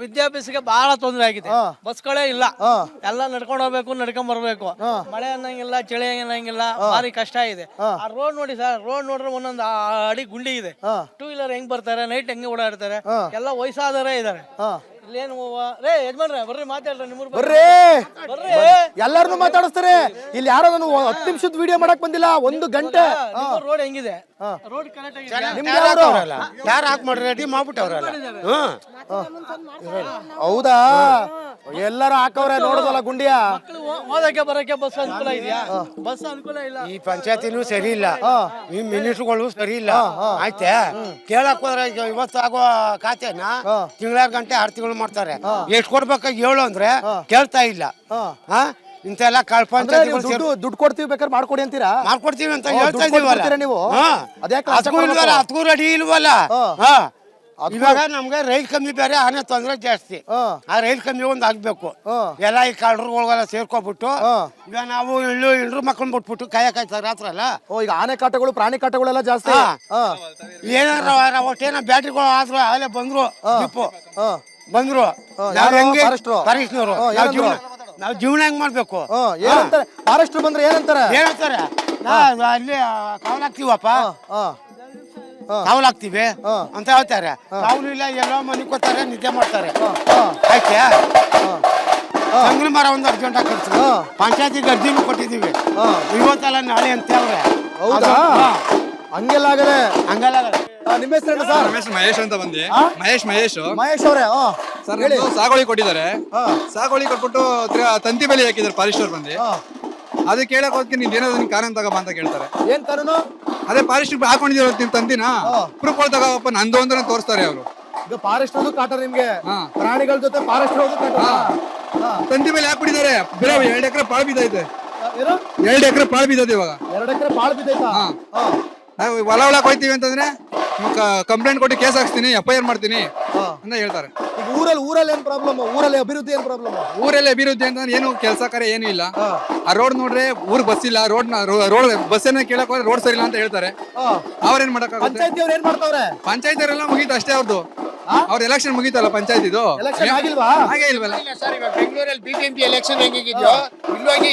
ವಿದ್ಯಾಭ್ಯಾಸಕ್ಕೆ ಬಹಳ ತೊಂದರೆ ಆಗಿದೆ. ಬಸ್ಗಳೇ ಇಲ್ಲ, ಎಲ್ಲ ನಡ್ಕೊಂಡು ಹೋಗ್ಬೇಕು, ನಡ್ಕೊಂಡ್ ಬರ್ಬೇಕು. ಮಳೆ ಅನ್ನಂಗಿಲ್ಲ, ಚಳಿ ಅನ್ನಂಗಿಲ್ಲ, ಭಾರಿ ಕಷ್ಟ ಇದೆ. ಆ ರೋಡ್ ನೋಡಿ ಸರ್, ರೋಡ್ ನೋಡ್ರೆ ಒಂದೊಂದು ಅಡಿ ಗುಂಡಿ ಇದೆ. 2 ವೀಲರ್ ಹೆಂಗ್ ಬರ್ತಾರೆ, ನೈಟ್ ಹೆಂಗೆ ಓಡಾಡ್ತಾರೆ, ಎಲ್ಲ ವಯಸ್ಸಾದವರೇ ಇದಾರೆ. ಇಲ್ಲೇನು ರೇ ಯಜಮಾನ್ರೆ ಬರ್ರಿ ಮಾತಾಡ್ರಿ, ನಿಮ್ಮೂರ್ ಬರ್ರಿ ಎಲ್ಲಾರನು ಮಾತಾಡಿಸ್ತಾರೆ. ಇಲ್ಲಿ ಯಾರೋ ನಾನು 10 ನಿಮಿಷದ ವಿಡಿಯೋ ಮಾಡಕ್ ಬಂದಿಲ್ಲ, 1 ಗಂಟೆ. ರೋಡ್ ಹೆಂಗಿದೆ? ರೋಡ್ ಕರೆಕ್ಟ್ ಆಗಿದೆ. ಯಾರು ಹಾಕ್ ಮಾಡ್ರಿ ರೆಡಿ ಮಾಡ್ಬಿಟ್ಟವ್ರಲ್ಲ. ಹೌದಾ? ಎಲ್ಲರೂ ಹಾಕವ್ರೆ ನೋಡೋದಲ್ಲ ಗುಂಡಿಯ. ಓದಕ್ಕೆ ಬರಕ್ಕೆ ಬಸ್ ಅನುಕೂಲ ಇದೆಯಾ? ಬಸ್ ಅನುಕೂಲ ಇಲ್ಲ. ಈ ಪಂಚಾಯತಿನೂ ಸರಿ ಇಲ್ಲ, ಈ ಮಿನಿಸ್ಟ್ರುಗಳು ಸರಿ ಇಲ್ಲ. ಆಯ್ತೆ ಕೇಳಕ್ ಹೋದ್ರೆ ಇವತ್ತು ಆಗೋ ಖಾತೆನ ತಿಂಗಳಾರು ಗಂಟೆ 6 ತಿಂಗಳು ಮಾಡ್ತಾರೆ. ಎಷ್ಟು ಕೊಡ್ಬೇಕು ಹೇಳು ಅಂದ್ರೆ ಕೇಳ್ತಾ ಇಲ್ಲ. ಇಂತೆಲ್ಲ ದುಡ್ಡು ಕೊಡ್ತೀವಿ ಬೇಕಾದ್ರೆ ಮಾಡ್ಕೊಡಿ ಅಂತೀರಾ? ಮಾಡ್ಕೊಡ್ತೀವಿ ಅಂತ ಹೇಳ್ತಾ ಇದೀವಲ್ಲ ನೀವು. ಅದಕ್ಕೂ ರೆಡಿ ಇಲ್ವಲ್ಲ. ಇವಾಗ ನಮ್ಗೆ ರೈಲ್ ಕಮ್ಮಿ ಬೇರೆ, ಆನೆ ತೊಂದ್ರೆ ಜಾಸ್ತಿ. ಆ ರೈಲ್ ಕಮ್ಮಿ ಒಂದ್ ಆಗ್ಬೇಕು. ಎಲ್ಲ ಈ ಕಳ್ಳರುಗಳಿಗೆಲ್ಲ ಸೇರ್ಕೊಬಿಟ್ಟು ಈಗ ನಾವು ಇಳ್ರು ಮಕ್ಕಳನ್ನ ಬಿಟ್ಬಿಟ್ಟು ಕಾಯಕ್ಕಾಯ್ತಾರೆ ರಾತ್ರಿ ಅಲ್ಲ. ಈಗ ಆನೆ ಕಾಟಗಳು, ಪ್ರಾಣಿ ಕಾಟಗಳೆಲ್ಲ ಜಾಸ್ತಿ. ಏನಾರ ಒಟ್ಟೇನ ಬ್ಯಾಟ್ರಿಗಳು ಆದ್ರು ಅಲ್ಲೇ ಬಂದ್ರು ಬಂದ್ರು. ಫಾರೆಸ್ಟ್ನವರು ನಾವ್ ಜೀವನ ಹೆಂಗ್ ಮಾಡ್ಬೇಕು? ಫಾರೆಸ್ಟ್ರು ಬಂದ್ರೆ ಏನಂತಾರೆ? ಅಲ್ಲಿ ಕಾವಲಾಗ್ತೀವಪ್ಪ, ಕಾವಲಾಗ್ತೀವಿ ಅಂತ ಹೇಳ್ತಾರೆ. ಕಾವಲು ಇಲ್ಲ, ಎಲ್ಲೋ ಮನಿಕೋತಾರೆ, ನಿದ್ದೆ ಮಾಡ್ತಾರೆ. ಆಯ್ತಾ? ಸಂಗ್ರಿ ಮರ ಒಂದು ಅರ್ಜೆಂಟ್ ಹಾಕಿರ್ತೀವಿ. ಪಂಚಾಯತಿಗೆ ಅರ್ಜಿನೂ ಕೊಟ್ಟಿದ್ದೀವಿ, ಇವತ್ತಲ್ಲ ನಾಳೆ ಅಂತ ಹೇಳ್ರೆ. ಹೌದಾ? ಹಂಗೆಲ್ಲ ಆಗದೆ. ನಿಮ್ಮ ಹೆಸರೇನು ಸರ್? ಮಹೇಶ್ ಅಂತ ಬಂದಿ. ಮಹೇಶ್ ಅವರೇ ಸರ್, ಸಾಗುವಳಿ ಕೊಟ್ಟಿದ್ದಾರೆ. ಸಾಗುವಳಿ ಕೊಟ್ಬಿಟ್ಟು ತಂತಿ ಬೇಲಿ ಹಾಕಿದ್ದಾರೆ ಫಾರೆಸ್ಟ್ ಅವ್ರು ಬಂದು. ಅದಕ್ಕೆ ಕೇಳಕ್ ಹೋಗ್ತೀನಿ, ನೀನ್ ಏನಾದ್ರು ನಿನ್ ಕಾನೂನು ತಗೋಬ ಅಂತ ಕೇಳ್ತಾರೆ. ಏನ್ ಕಾನೂನು? ಅದೇ ಫಾರೆಸ್ಟ್ ಹಾಕೊಂಡಿದ್ದೀರ ನಿಮ್ ತಂತಿನ ಪ್ರೂಫ್ ತಗೋಪ್ಪ ನಂದು ಅಂತ ತೋರಿಸ್ತಾರೆ ಅವರು. ಈಗ ಫಾರೆಸ್ಟ್ ಕಾಟ ನಿಮ್ಗೆ, ಪ್ರಾಣಿಗಳ ಜೊತೆ ಫಾರೆಸ್ಟ್ ತಂತಿ ಮೇಲೆ ಹಾಕ್ಬಿಟ್ಟಿದ್ದಾರೆ. ಬೇರೆ 2 ಎಕರೆ ಪಾಳು ಬಿದ್ದೈತೆ. 2 ಎಕರೆ ಪಾಳು ಬಿದ್ದೈತೆ ಇವಾಗ. 2 ಎಕರೆ ಪಾಳು ಬಿದ್ದೈತಾ? ನಾವು ಹೊಲ ಹೋಯ್ತೀವಿ ಅಂತಂದ್ರೆ ಕಂಪ್ಲೇಂಟ್ ಕೊಟ್ಟು ಕೇಸ್ ಹಾಕ್ಸ್ತೀನಿ, FIR ಮಾಡ್ತೀನಿ ಅಂತ ಹೇಳ್ತಾರೆ. ಈಗ ಊರಲ್ಲಿ ಏನ್ ಪ್ರಾಬ್ಲಮ್? ಊರಲ್ಲಿ ಅಭಿವೃದ್ಧಿ ಏನ್ ಪ್ರಾಬ್ಲಮ್? ಊರಲ್ಲಿ ಅಭಿವೃದ್ಧಿ ಅಂತಂದ್ರೆ ಏನು ಕೆಲಸ ಕಾರ್ಯ ಏನು ಇಲ್ಲ. ಆ ರೋಡ್ ನೋಡ್ರೆ ಊರ್ ಬಸ್ ಇಲ್ಲ, ರೋಡ್ ಬಸ್ ಏನ ಕೇಳಕ್ ಹೋದ್ರೆ ರೋಡ್ ಸರಿ ಇಲ್ಲ ಅಂತ ಹೇಳ್ತಾರೆ. ಅವ್ರೇನ್ ಮಾಡಕ್ಕಾಗುತ್ತೆ? ಪಂಚಾಯತಿ ಅವ್ರು ಏನ್ ಮಾಡ್ತಾವ್ರೆ? ಪಂಚಾಯತಿ ಅವರೆಲ್ಲ ಮುಗೀತು ಅಷ್ಟೇ. ಅವ್ರದ್ದು ಅವ್ರ ಎಲೆಕ್ಷನ್ ಮುಗೀತಲ್ಲ ಪಂಚಾಯತಿದು. ಹಾಗೆ ಇಲ್ವಲ್ಲ ಸರ್. ಇವಾಗ ಬೆಂಗಳೂರಲ್ಲಿ BBMP ಎಲೆಕ್ಷನ್ ಹೆಂಗಿದ್ಯೋ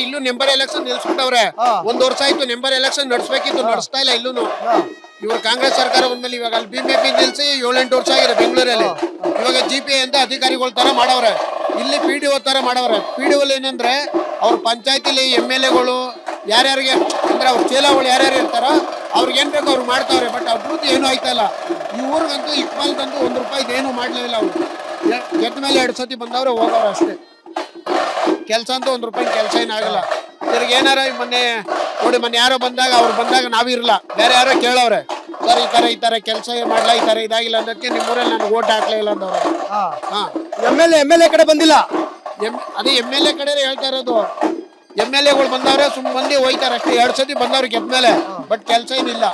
ಇಲ್ಲೂ ನಂಬರ್ ಎಲೆಕ್ಷನ್ ನಿಲ್ಸ್ಬಿಟ್ಟವ್ರೆ. 1 ವರ್ಷ ಆಯ್ತು ನಂಬರ್ ಎಲೆಕ್ಷನ್ ನಡೆಸಬೇಕಿತ್ತು, ನಡೆಸ್ತಾ ಇಲ್ಲ ಇಲ್ಲೂ. ಇವಾಗ ಕಾಂಗ್ರೆಸ್ ಸರ್ಕಾರ ಬಂದ್ಮೇಲೆ ಇವಾಗ ಅಲ್ಲಿ BBMP ನಿಲ್ಸಿ 7-8 ವರ್ಷ ಆಗಿದೆ ಬೆಂಗಳೂರಲ್ಲಿ. ಇವಾಗ GPA ಅಂತ ಅಧಿಕಾರಿಗಳ ತರ ಮಾಡವ್ರೆ, ಇಲ್ಲಿ PDO ತರ ಮಾಡವ್ರೆ. PDO ಏನಂದ್ರೆ ಅವ್ರ ಪಂಚಾಯತಿಲಿ MLAಗಳು ಯಾರ್ಯಾರಿಗೆ ಅಂದ್ರೆ ಅವ್ರ ಚೇಲಾಗಳು ಯಾರ್ಯಾರು ಇರ್ತಾರೋ ಅವ್ರಿಗೆ ಏನ್ ಬೇಕು ಅವ್ರು ಮಾಡ್ತಾವ್ರೆ. ಬಟ್ ಅಭಿವೃದ್ಧಿ ಏನೂ ಆಯ್ತಾ ಇಲ್ಲ. ಈ ಊರಿಗಂತೂ ಇಕ್ಬಾಲ್ಗಂತೂ 1 ರೂಪಾಯಿ ಏನು ಮಾಡ್ಲಿಲ್ಲ. ಅವ್ರು ಗೆದ್ದ ಮೇಲೆ 2 ಸತಿ ಬಂದವ್ರೆ, ಹೋಗವ್ರೆ ಅಷ್ಟೇ. ಕೆಲಸ ಅಂತೂ 1 ರೂಪಾಯಿ ಕೆಲಸ ಏನಾಗಲ್ಲ. ತಿರ್ಗಿ ಏನಾರ ಮೊನ್ನೆ ಯಾರೋ ಬಂದಾಗ ನಾವಿರಲ್ಲ, ಬೇರೆ ಯಾರೋ ಕೇಳವ್ರೆ, ಸರ್ ಈ ತರ ಕೆಲಸ ಮಾಡ್ಲಾ, ಈ ತರ ಇದಾಗಿಲ್ಲ ಅನ್ನೋದಕ್ಕೆ ನಿಮ್ಮೂರಲ್ಲಿ ನಾನು ಓಟ್ ಹಾಕ್ಲೇ ಇಲ್ಲ ಅಂದವ್ರೆ. MLA ಕಡೆ ಬಂದಿಲ್ಲ. ಅದೇ MLA ಕಡೆ ಹೇಳ್ತಾ ಇರೋದು. MLAಗಳು ಬಂದವ್ರೆ, ಸುಮ್ಮನೆ ಮಂದಿ ಹೋಯ್ತಾರೆ ಅಷ್ಟೇ. 2 ಸತಿ ಬಂದವ್ರು ಗೆದ್ಮೇಲೆ, ಬಟ್ ಕೆಲಸ ಏನಿಲ್ಲ.